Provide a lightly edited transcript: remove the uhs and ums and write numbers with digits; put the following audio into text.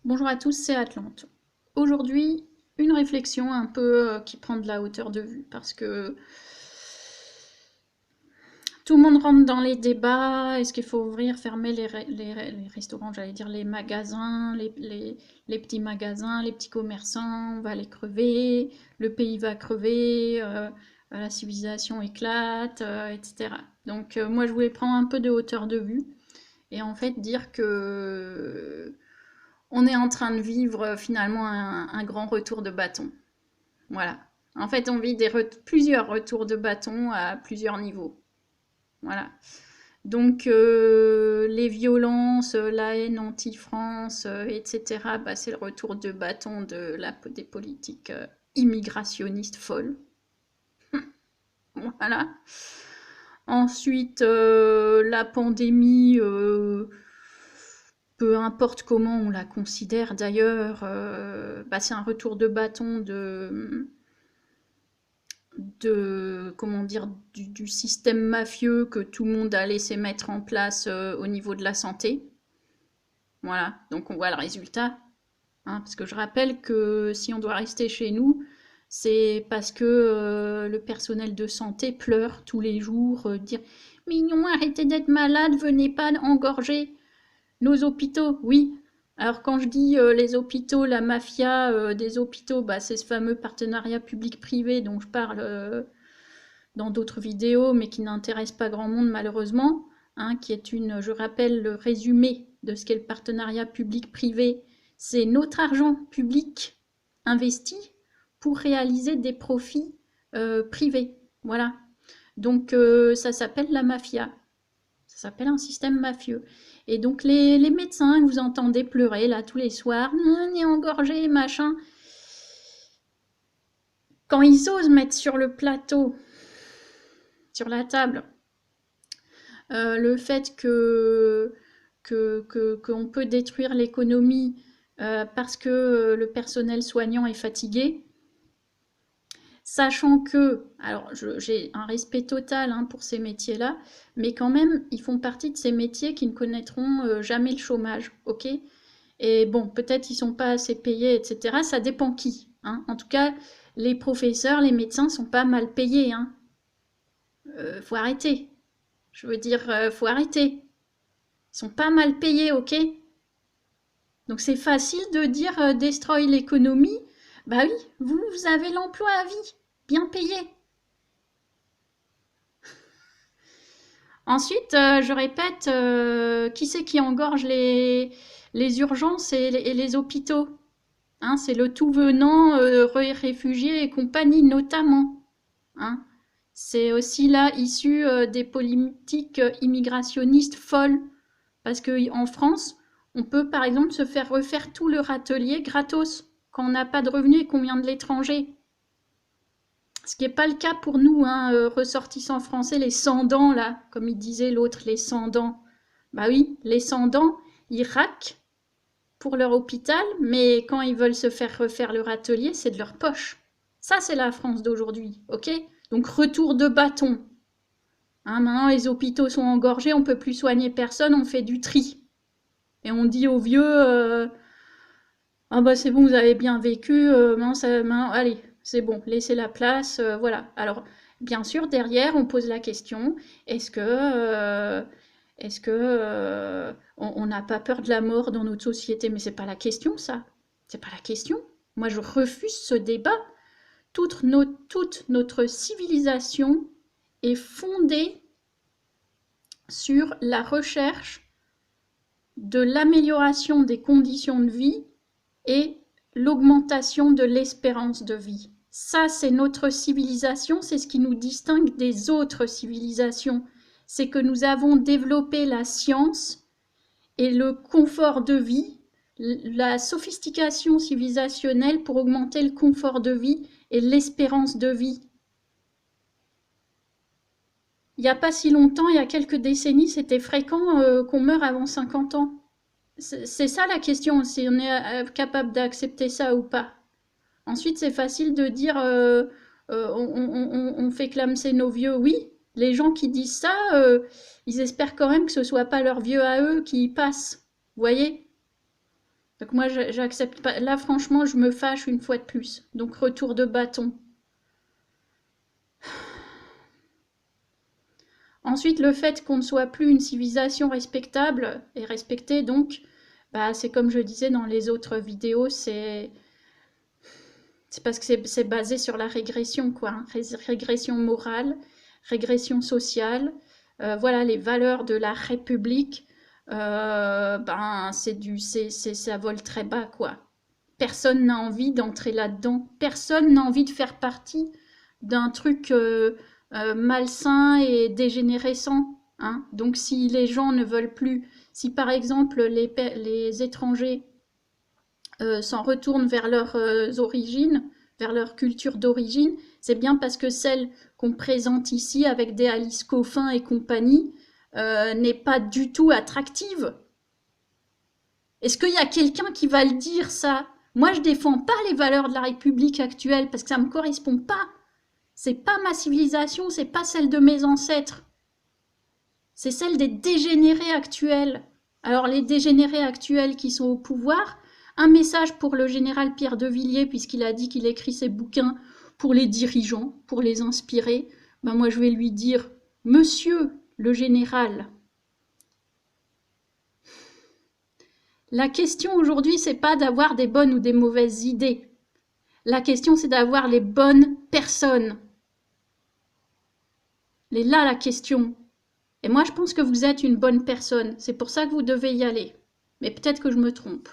Bonjour à tous, c'est Atlante. Aujourd'hui, une réflexion un peu qui prend de la hauteur de vue parce que tout le monde rentre dans les débats. Est-ce qu'il faut ouvrir, fermer les restaurants, j'allais dire les magasins, les petits magasins, les petits commerçants, on va les crever, le pays va crever, la civilisation éclate, etc. Donc moi je voulais prendre un peu de hauteur de vue et en fait dire que on est en train de vivre finalement un grand retour de bâton. Voilà. En fait, on vit plusieurs retours de bâton à plusieurs niveaux. Voilà. Donc, les violences, la haine anti-France, etc., bah, c'est le retour de bâton des politiques immigrationnistes folles. Voilà. Ensuite, la pandémie, peu importe comment on la considère d'ailleurs, bah, c'est un retour de bâton comment dire, du système mafieux que tout le monde a laissé mettre en place au niveau de la santé. Voilà, donc on voit le résultat. Hein, parce que je rappelle que si on doit rester chez nous, c'est parce que le personnel de santé pleure tous les jours, dire «Mignon, arrêtez d'être malade, venez pas engorger nos hôpitaux». Oui, alors quand je dis les hôpitaux, la mafia des hôpitaux, bah, c'est ce fameux partenariat public-privé dont je parle dans d'autres vidéos, mais qui n'intéresse pas grand monde malheureusement, hein, qui est je rappelle le résumé de ce qu'est le partenariat public-privé. C'est notre argent public investi pour réaliser des profits privés. Voilà. Donc ça s'appelle la mafia. Ça s'appelle un système mafieux. Et donc les médecins que vous entendez pleurer là tous les soirs, on est engorgé, machin, quand ils osent mettre sur le plateau, sur la table, le fait qu'on peut détruire l'économie parce que le personnel soignant est fatigué, sachant que, alors j'ai un respect total hein, pour ces métiers-là, mais quand même, ils font partie de ces métiers qui ne connaîtront jamais le chômage, ok? Et bon, peut-être ils sont pas assez payés, etc. Ça dépend qui. Hein. En tout cas, les professeurs, les médecins sont pas mal payés. Hein. Faut arrêter. Je veux dire, faut arrêter. Ils sont pas mal payés, ok? Donc c'est facile de dire destroy l'économie. Bah oui, vous avez l'emploi à vie, bien payé. Ensuite, je répète, qui c'est qui engorge les urgences et les hôpitaux? Hein, c'est le tout venant, réfugiés et compagnie notamment. Hein. C'est aussi là issu des politiques immigrationnistes folles. Parce qu'en France, on peut par exemple se faire refaire tout le râtelier gratos quand on n'a pas de revenus et qu'on vient de l'étranger. Ce qui n'est pas le cas pour nous, hein, ressortissants français, les sans-dents, là, comme il disait l'autre, les sans-dents. Bah oui, les sans-dents, ils raquent pour leur hôpital, mais quand ils veulent se faire refaire leur atelier, c'est de leur poche. Ça, c'est la France d'aujourd'hui, ok? Donc, retour de bâton. Hein, maintenant, les hôpitaux sont engorgés, on ne peut plus soigner personne, on fait du tri. Et on dit aux vieux, ah bah c'est bon, vous avez bien vécu, maintenant, allez, c'est bon, laissez la place, voilà. Alors, bien sûr, derrière, on pose la question, est-ce que, on n'a pas peur de la mort dans notre société? Mais c'est pas la question, ça. C'est pas la question. Moi, je refuse ce débat. Toute notre civilisation est fondée sur la recherche de l'amélioration des conditions de vie et l'augmentation de l'espérance de vie. Ça, c'est notre civilisation, c'est ce qui nous distingue des autres civilisations. C'est que nous avons développé la science et le confort de vie, la sophistication civilisationnelle pour augmenter le confort de vie et l'espérance de vie. Il n'y a pas si longtemps, il y a quelques décennies, c'était fréquent qu'on meure avant 50 ans. C'est ça la question, si on est capable d'accepter ça ou pas. Ensuite, c'est facile de dire on fait clamser nos vieux. Oui, les gens qui disent ça, ils espèrent quand même que ce soit pas leurs vieux à eux qui y passent. Vous voyez? Donc moi, j'accepte pas. Là, franchement, je me fâche une fois de plus. Donc retour de bâton. Ensuite, le fait qu'on ne soit plus une civilisation respectable et respectée, donc, bah, c'est comme je disais dans les autres vidéos, c'est parce que c'est basé sur la régression, quoi. Hein. Régression morale, régression sociale. Voilà, les valeurs de la République, ben, ça vole très bas, quoi. Personne n'a envie d'entrer là-dedans. Personne n'a envie de faire partie d'un truc malsain et dégénérescent. Hein. Donc si les gens ne veulent plus, si par exemple les étrangers s'en retournent vers leurs origines, vers leur culture d'origine, c'est bien parce que celle qu'on présente ici avec des Alice Coffin et compagnie n'est pas du tout attractive. Est-ce qu'il y a quelqu'un qui va le dire, ça? Moi, je défends pas les valeurs de la République actuelle parce que ça me correspond pas. C'est pas ma civilisation, c'est pas celle de mes ancêtres. C'est celle des dégénérés actuels. Alors, les dégénérés actuels qui sont au pouvoir, un message pour le général Pierre de Villiers, puisqu'il a dit qu'il écrit ses bouquins pour les dirigeants, pour les inspirer. Ben moi, je vais lui dire, monsieur le général, la question aujourd'hui, c'est pas d'avoir des bonnes ou des mauvaises idées. La question, c'est d'avoir les bonnes personnes. Elle est là, la question. Et moi, je pense que vous êtes une bonne personne. C'est pour ça que vous devez y aller. Mais peut-être que je me trompe.